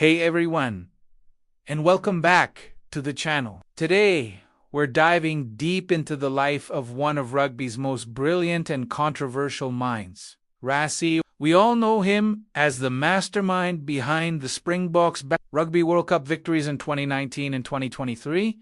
Hey everyone, and welcome back to the channel. Today, we're diving deep into the life of one of rugby's most brilliant and controversial minds, Rassie. We all know him as the mastermind behind the Springboks' Rugby World Cup victories in 2019 and 2023,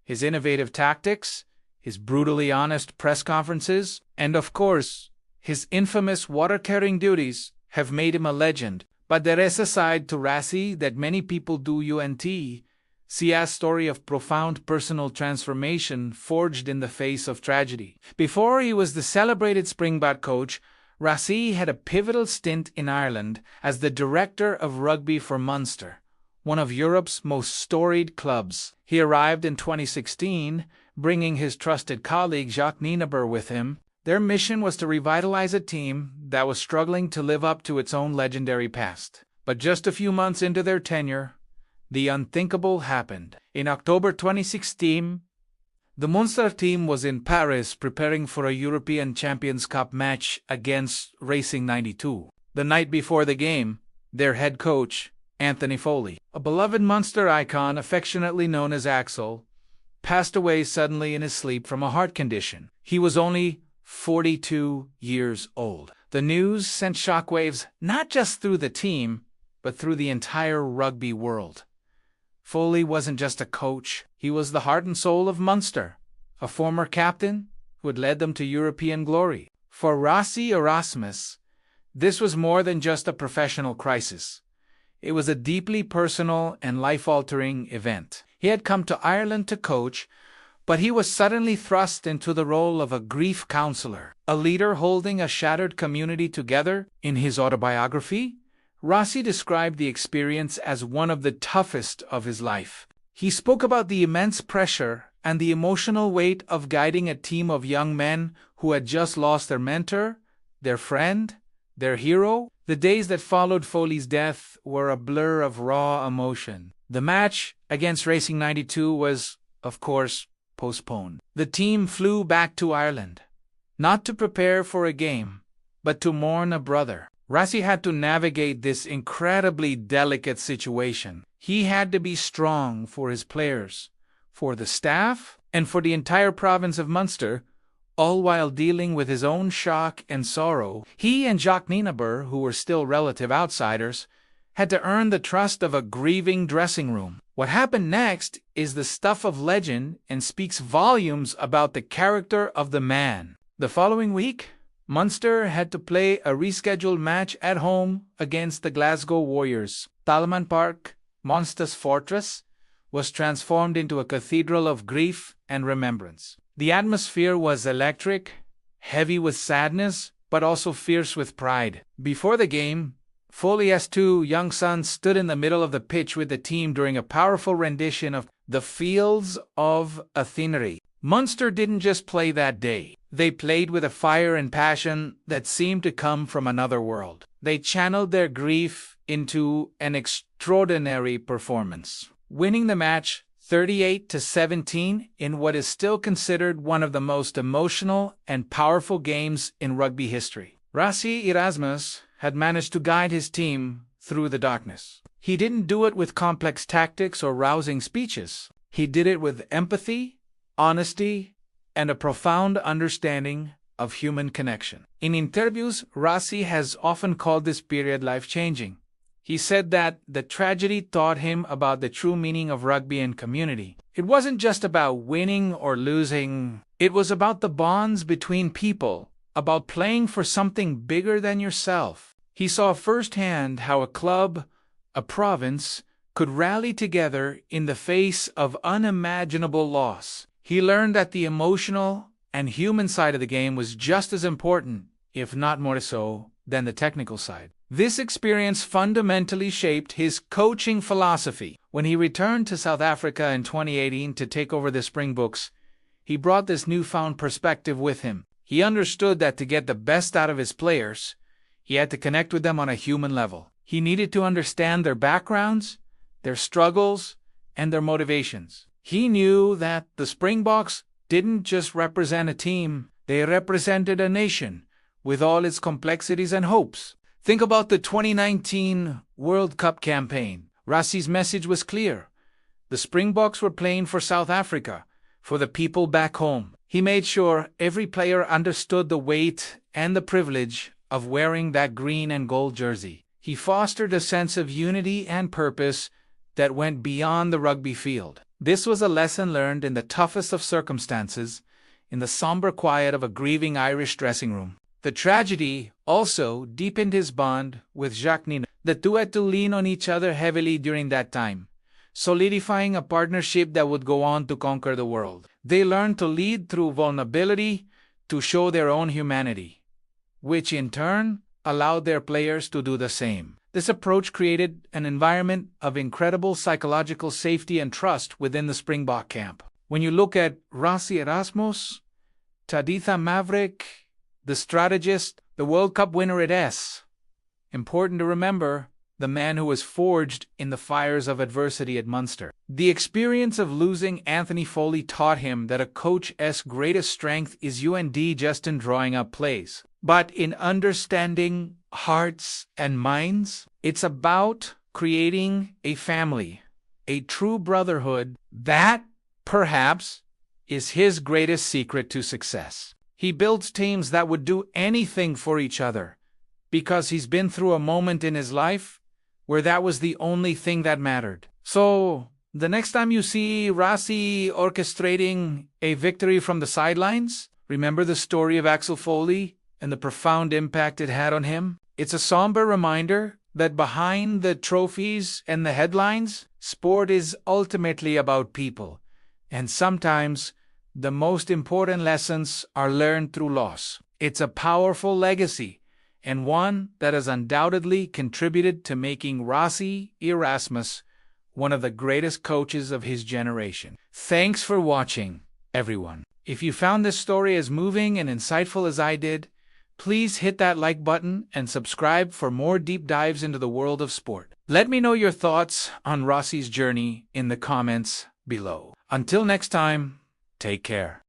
his innovative tactics, his brutally honest press conferences, and of course, his infamous water-carrying duties have made him a legend. But there is a side to Rassie that many people do see a story of profound personal transformation forged in the face of tragedy. Before he was the celebrated Springbok coach, Rassie had a pivotal stint in Ireland as the director of rugby for Munster, one of Europe's most storied clubs. He arrived in 2016, bringing his trusted colleague Jacques Nienaber with him. Their mission was to revitalize a team that was struggling to live up to its own legendary past. But just a few months into their tenure, the unthinkable happened. In October 2016, the Munster team was in Paris preparing for a European Champions Cup match against Racing 92. The night before the game, their head coach, Anthony Foley, a beloved Munster icon affectionately known as Axel, passed away suddenly in his sleep from a heart condition. He was only 42 years old. The news sent shockwaves not just through the team, but through the entire rugby world. Foley wasn't just a coach, he was the heart and soul of Munster, a former captain who had led them to European glory. For Rassie Erasmus, this was more than just a professional crisis. It was a deeply personal and life-altering event. He had come to Ireland to coach, but he was suddenly thrust into the role of a grief counselor, a leader holding a shattered community together. In his autobiography, Rassie described the experience as one of the toughest of his life. He spoke about the immense pressure and the emotional weight of guiding a team of young men who had just lost their mentor, their friend, their hero. The days that followed Foley's death were a blur of raw emotion. The match against Racing 92 was, of course, postponed. The team flew back to Ireland, not to prepare for a game, but to mourn a brother. Rassie had to navigate this incredibly delicate situation. He had to be strong for his players, for the staff, and for the entire province of Munster, all while dealing with his own shock and sorrow. He and Jacques Nienaber, who were still relative outsiders, had to earn the trust of a grieving dressing room. What happened next is the stuff of legend and speaks volumes about the character of the man. The following week, Munster had to play a rescheduled match at home against the Glasgow Warriors. Thomond Park, Munster's fortress, was transformed into a cathedral of grief and remembrance. The atmosphere was electric, heavy with sadness, but also fierce with pride. Before the game, Foley's two young sons stood in the middle of the pitch with the team during a powerful rendition of The Fields of Athenry. Munster didn't just play that day. They played with a fire and passion that seemed to come from another world. They channeled their grief into an extraordinary performance, winning the match 38-17 in what is still considered one of the most emotional and powerful games in rugby history. Rassie Erasmus had managed to guide his team through the darkness. He didn't do it with complex tactics or rousing speeches. He did it with empathy, honesty, and a profound understanding of human connection. In interviews, Rassie has often called this period life-changing. He said that the tragedy taught him about the true meaning of rugby and community. It wasn't just about winning or losing. It was about the bonds between people, about playing for something bigger than yourself. He saw firsthand how a club, a province, could rally together in the face of unimaginable loss. He learned that the emotional and human side of the game was just as important, if not more so, than the technical side. This experience fundamentally shaped his coaching philosophy. When he returned to South Africa in 2018 to take over the Springboks, he brought this newfound perspective with him. He understood that to get the best out of his players, he had to connect with them on a human level. He needed to understand their backgrounds, their struggles, and their motivations. He knew that the Springboks didn't just represent a team, they represented a nation with all its complexities and hopes. Think about the 2019 World Cup campaign. Rassie's message was clear. The Springboks were playing for South Africa, for the people back home. He made sure every player understood the weight and the privilege of wearing that green and gold jersey. He fostered a sense of unity and purpose that went beyond the rugby field. This was a lesson learned in the toughest of circumstances, in the somber quiet of a grieving Irish dressing room. The tragedy also deepened his bond with Jacques Nina. The two had to lean on each other heavily during that time, solidifying a partnership that would go on to conquer the world. They learned to lead through vulnerability, to show their own humanity, which in turn allowed their players to do the same. This approach created an environment of incredible psychological safety and trust within the Springbok camp. When you look at Rassie Erasmus, Taditha Maverick, the strategist, the World Cup winner at S, important to remember, the man who was forged in the fires of adversity at Munster. The experience of losing Anthony Foley taught him that a coach's greatest strength is just in drawing up plays, but in understanding hearts and minds. It's about creating a family, a true brotherhood. That, perhaps, is his greatest secret to success. He builds teams that would do anything for each other, because he's been through a moment in his life where that was the only thing that mattered. So, the next time you see Rassie orchestrating a victory from the sidelines, remember the story of Anthony Foley and the profound impact it had on him. It's a somber reminder that behind the trophies and the headlines, sport is ultimately about people. And sometimes, the most important lessons are learned through loss. It's a powerful legacy, and one that has undoubtedly contributed to making Rassie Erasmus one of the greatest coaches of his generation. Thanks for watching, everyone. If you found this story as moving and insightful as I did, please hit that like button and subscribe for more deep dives into the world of sport. Let me know your thoughts on Rassie's journey in the comments below. Until next time, take care.